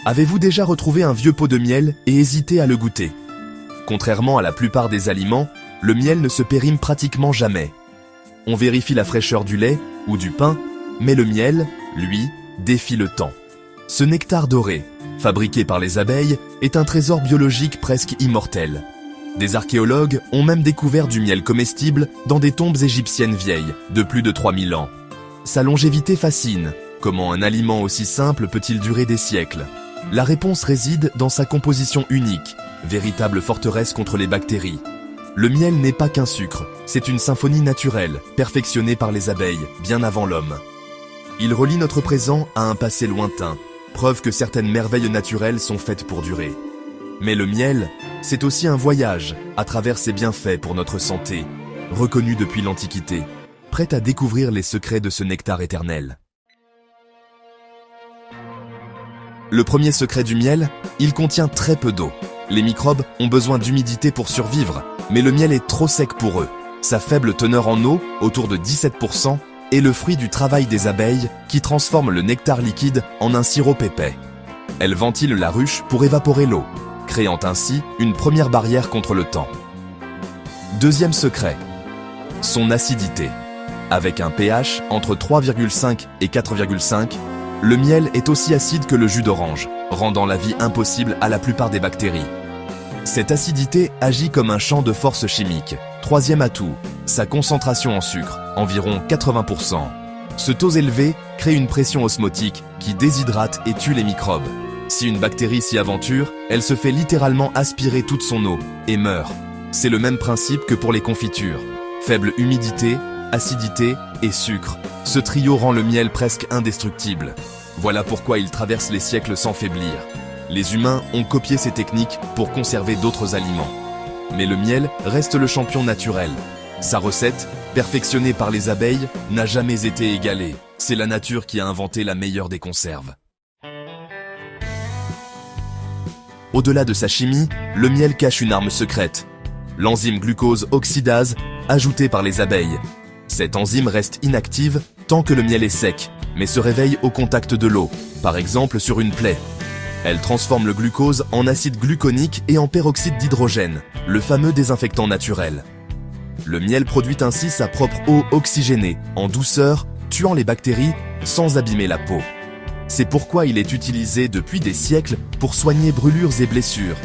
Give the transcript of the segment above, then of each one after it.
Avez-vous déjà retrouvé un vieux pot de miel et hésité à le goûter? Contrairement à la plupart des aliments, le miel ne se périme pratiquement jamais. On vérifie la fraîcheur du lait ou du pain, mais le miel, lui, défie le temps. Ce nectar doré, fabriqué par les abeilles, est un trésor biologique presque immortel. Des archéologues ont même découvert du miel comestible dans des tombes égyptiennes vieilles, de plus de 3000 ans. Sa longévité fascine. Comment un aliment aussi simple peut-il durer des siècles? La réponse réside dans sa composition unique, véritable forteresse contre les bactéries. Le miel n'est pas qu'un sucre, c'est une symphonie naturelle, perfectionnée par les abeilles, bien avant l'homme. Il relie notre présent à un passé lointain, preuve que certaines merveilles naturelles sont faites pour durer. Mais le miel, c'est aussi un voyage à travers ses bienfaits pour notre santé, reconnu depuis l'Antiquité, prêt à découvrir les secrets de ce nectar éternel. Le premier secret du miel, il contient très peu d'eau. Les microbes ont besoin d'humidité pour survivre, mais le miel est trop sec pour eux. Sa faible teneur en eau, autour de 17%, est le fruit du travail des abeilles qui transforment le nectar liquide en un sirop épais. Elles ventilent la ruche pour évaporer l'eau, créant ainsi une première barrière contre le temps. Deuxième secret, son acidité. Avec un pH entre 3,5 et 4,5, le miel est aussi acide que le jus d'orange, rendant la vie impossible à la plupart des bactéries. Cette acidité agit comme un champ de force chimique. Troisième atout, sa concentration en sucre, environ 80%. Ce taux élevé crée une pression osmotique qui déshydrate et tue les microbes. Si une bactérie s'y aventure, elle se fait littéralement aspirer toute son eau et meurt. C'est le même principe que pour les confitures. Faible humidité, acidité et sucre. Ce trio rend le miel presque indestructible. Voilà pourquoi il traverse les siècles sans faiblir. Les humains ont copié ces techniques pour conserver d'autres aliments. Mais le miel reste le champion naturel. Sa recette, perfectionnée par les abeilles, n'a jamais été égalée. C'est la nature qui a inventé la meilleure des conserves. Au-delà de sa chimie, le miel cache une arme secrète. L'enzyme glucose oxydase, ajoutée par les abeilles. Cette enzyme reste inactive tant que le miel est sec, mais se réveille au contact de l'eau, par exemple sur une plaie. Elle transforme le glucose en acide gluconique et en peroxyde d'hydrogène, le fameux désinfectant naturel. Le miel produit ainsi sa propre eau oxygénée, en douceur, tuant les bactéries sans abîmer la peau. C'est pourquoi il est utilisé depuis des siècles pour soigner brûlures et blessures.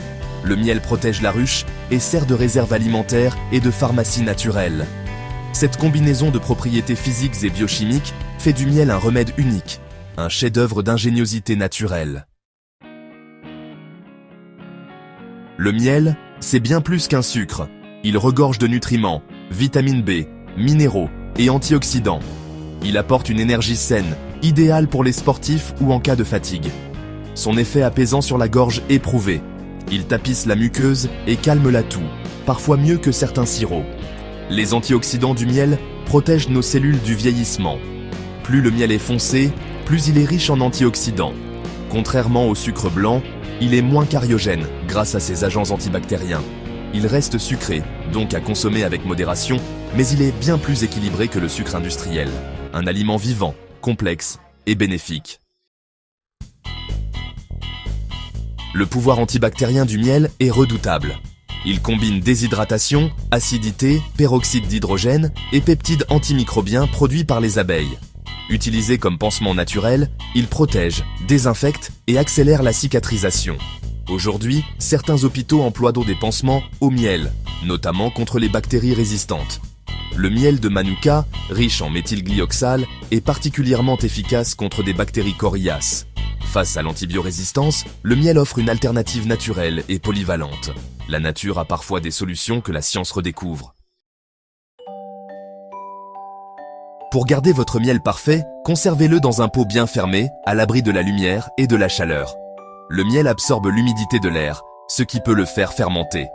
Le miel protège la ruche et sert de réserve alimentaire et de pharmacie naturelle. Cette combinaison de propriétés physiques et biochimiques fait du miel un remède unique, un chef-d'œuvre d'ingéniosité naturelle. Le miel, c'est bien plus qu'un sucre. Il regorge de nutriments, vitamine B, minéraux et antioxydants. Il apporte une énergie saine, idéale pour les sportifs ou en cas de fatigue. Son effet apaisant sur la gorge est prouvé. Il tapisse la muqueuse et calme la toux, parfois mieux que certains sirops. Les antioxydants du miel protègent nos cellules du vieillissement. Plus le miel est foncé, plus il est riche en antioxydants. Contrairement au sucre blanc, il est moins cariogène grâce à ses agents antibactériens. Il reste sucré, donc à consommer avec modération, mais il est bien plus équilibré que le sucre industriel. Un aliment vivant, complexe et bénéfique. Le pouvoir antibactérien du miel est redoutable. Il combine déshydratation, acidité, peroxyde d'hydrogène et peptides antimicrobiens produits par les abeilles. Utilisé comme pansement naturel, il protège, désinfecte et accélère la cicatrisation. Aujourd'hui, certains hôpitaux emploient des pansements au miel, notamment contre les bactéries résistantes. Le miel de Manuka, riche en méthylglyoxal, est particulièrement efficace contre des bactéries coriaces. Face à l'antibiorésistance, le miel offre une alternative naturelle et polyvalente. La nature a parfois des solutions que la science redécouvre. Pour garder votre miel parfait, conservez-le dans un pot bien fermé, à l'abri de la lumière et de la chaleur. Le miel absorbe l'humidité de l'air, ce qui peut le faire fermenter.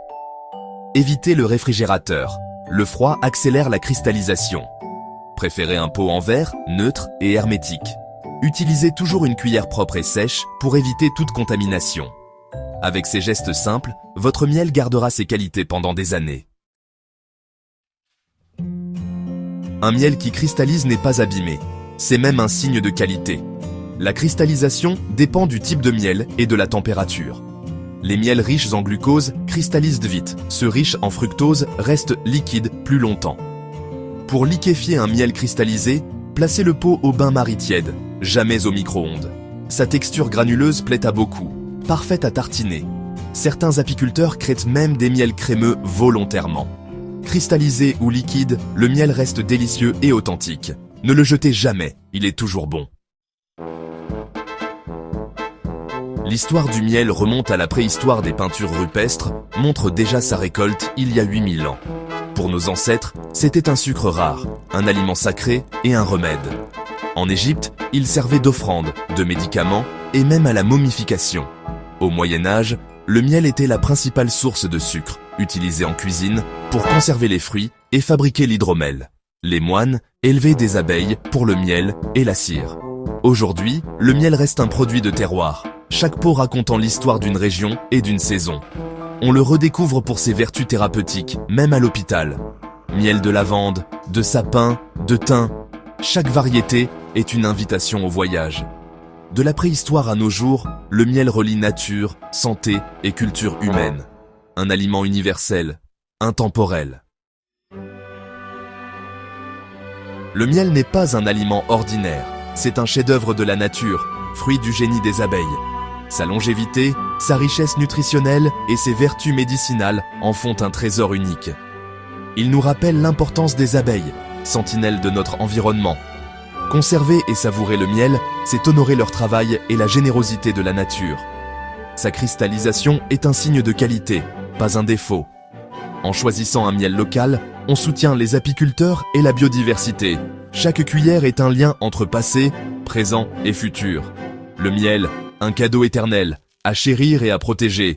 Évitez le réfrigérateur. Le froid accélère la cristallisation. Préférez un pot en verre, neutre et hermétique. Utilisez toujours une cuillère propre et sèche pour éviter toute contamination. Avec ces gestes simples, votre miel gardera ses qualités pendant des années. Un miel qui cristallise n'est pas abîmé. C'est même un signe de qualité. La cristallisation dépend du type de miel et de la température. Les miels riches en glucose cristallisent vite, ceux riches en fructose restent liquides plus longtemps. Pour liquéfier un miel cristallisé, placez le pot au bain-marie tiède, jamais au micro-ondes. Sa texture granuleuse plaît à beaucoup, parfaite à tartiner. Certains apiculteurs créent même des miels crémeux volontairement. Cristallisé ou liquide, le miel reste délicieux et authentique. Ne le jetez jamais, il est toujours bon. L'histoire du miel remonte à la préhistoire des peintures rupestres, montre déjà sa récolte il y a 8000 ans. Pour nos ancêtres, c'était un sucre rare, un aliment sacré et un remède. En Égypte, il servait d'offrande, de médicaments et même à la momification. Au Moyen-Âge, le miel était la principale source de sucre, utilisée en cuisine pour conserver les fruits et fabriquer l'hydromel. Les moines élevaient des abeilles pour le miel et la cire. Aujourd'hui, le miel reste un produit de terroir, chaque pot racontant l'histoire d'une région et d'une saison. On le redécouvre pour ses vertus thérapeutiques, même à l'hôpital. Miel de lavande, de sapin, de thym, chaque variété est une invitation au voyage. De la préhistoire à nos jours, le miel relie nature, santé et culture humaine. Un aliment universel, intemporel. Le miel n'est pas un aliment ordinaire, c'est un chef-d'œuvre de la nature, fruit du génie des abeilles. Sa longévité, sa richesse nutritionnelle et ses vertus médicinales en font un trésor unique. Il nous rappelle l'importance des abeilles, sentinelles de notre environnement. Conserver et savourer le miel, c'est honorer leur travail et la générosité de la nature. Sa cristallisation est un signe de qualité, pas un défaut. En choisissant un miel local, on soutient les apiculteurs et la biodiversité. Chaque cuillère est un lien entre passé, présent et futur. Le miel, un cadeau éternel, à chérir et à protéger,